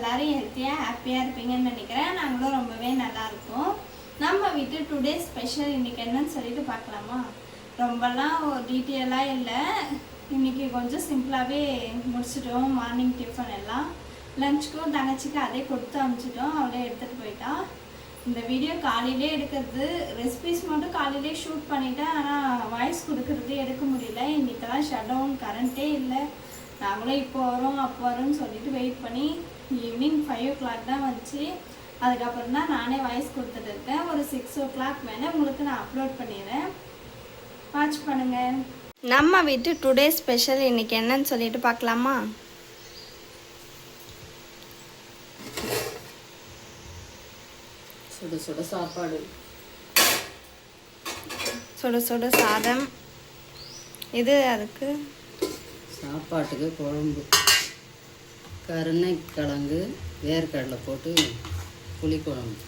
எல்லோரும் ஹெல்த்தியாக ஹாப்பியாக இருப்பீங்கன்னு நினைக்கிறேன். நாங்களும் ரொம்பவே நல்லாயிருக்கோம். நம்ம வீட்டு டுடே ஸ்பெஷல் இன்றைக்கி என்னன்னு சொல்லிட்டு பார்க்கலாமா? ரொம்பலாம் டீட்டெயிலாக இல்லை, இன்றைக்கி கொஞ்சம் சிம்பிளாகவே முடிச்சிட்டோம். மார்னிங் டிஃபன் எல்லாம் லஞ்சுக்கும் தங்கச்சிக்கு அதே கொடுத்து அனுப்பிச்சிட்டோம். அவளே எடுத்துகிட்டு போயிட்டா. இந்த வீடியோ காலையிலே எடுக்கிறது, ரெசிபிஸ் மட்டும் காலையிலே ஷூட் பண்ணிவிட்டேன். ஆனால் வாய்ஸ் கொடுக்கறது எடுக்க முடியல. இன்றைக்கெல்லாம் ஷட் டவுன், கரண்ட்டே இல்லை. நாங்களும் இப்போ வரோம் அப்போ வரோம்னு சொல்லிட்டு வெயிட் பண்ணி ஈவினிங் 5 o'clock தான் வந்துச்சு. அதுக்கப்புறம் தான் நானே வாய்ஸ் கொடுத்துட்டு இருக்கேன். ஒரு 6 o'clock மேலே உங்களுக்கு நான் அப்லோட் பண்ணிடுறேன், வாட்ச் பண்ணுங்கள். நம்ம வீட்டு டுடே ஸ்பெஷல் இன்றைக்கி என்னன்னு சொல்லிட்டு பார்க்கலாமா? சுட சுட சாப்பாடு, சுட சுட சாதம். இது அதுக்கு சாப்பாட்டுக்கு குழம்பு, கருணைக்கிழங்கு வேர்க்கடலை போட்டு புளிக்குழம்பு.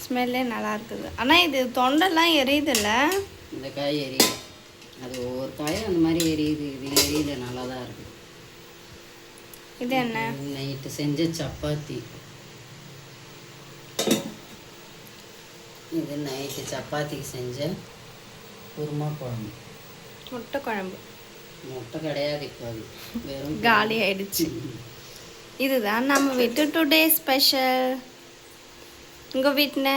ஸ்மெல்லே நல்லா இருக்குது. ஆனால் இது தொண்டெல்லாம் எரியுதில்ல. இந்த காய் எரியுது, அது ஒவ்வொரு காயும் அந்த மாதிரி எரியுது. இது எரியுது, நல்லா தான் இருக்குது. இது என்ன? நைட்டு செஞ்ச சப்பாத்தி. இது நைட்டு சப்பாத்திக்கு செஞ்ச குருமா குழம்பு. முட்டை குழம்பு. முட்டை கிடையாது, இப்போ அது வெறும் காலி ஆயிடுச்சு. இதுதான் நம்ம வீட்டு டுடே ஸ்பெஷல். உங்கள் வீட்டில்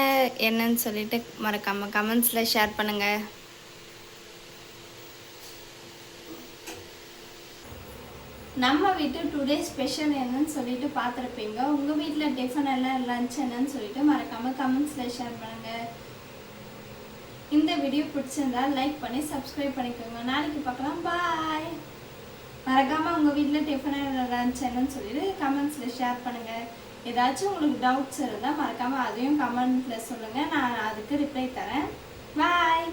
என்னன்னு சொல்லிட்டு மறக்காமல் கமெண்ட்ஸில் ஷேர் பண்ணுங்கள். நம்ம வீட்டு டுடே ஸ்பெஷல் என்னன்னு சொல்லிட்டு பார்த்துருப்பீங்க. உங்கள் வீட்டில் டிஃபன் எல்லாம் லஞ்ச் என்னன்னு சொல்லிட்டு மறக்காமல் கமெண்ட்ஸில் ஷேர் பண்ணுங்கள். இந்த வீடியோ பிடிச்சிருந்தா லைக் பண்ணி சப்ஸ்கிரைப் பண்ணிக்கோங்க. நாளைக்கு பார்க்கலாம், பாய். மறக்காமல் உங்கள் வீட்டில் டிஃபன் லஞ்ச் என்னன்னு சொல்லிட்டு கமெண்ட்ஸில் ஷேர் பண்ணுங்கள். ஏதாச்சும் உங்களுக்கு டவுட்ஸ் இருந்தால் மறக்காமல் அதையும் கமெண்ட்டில் சொல்லுங்கள், நான் அதுக்கு ரிப்ளை தரேன். பாய்.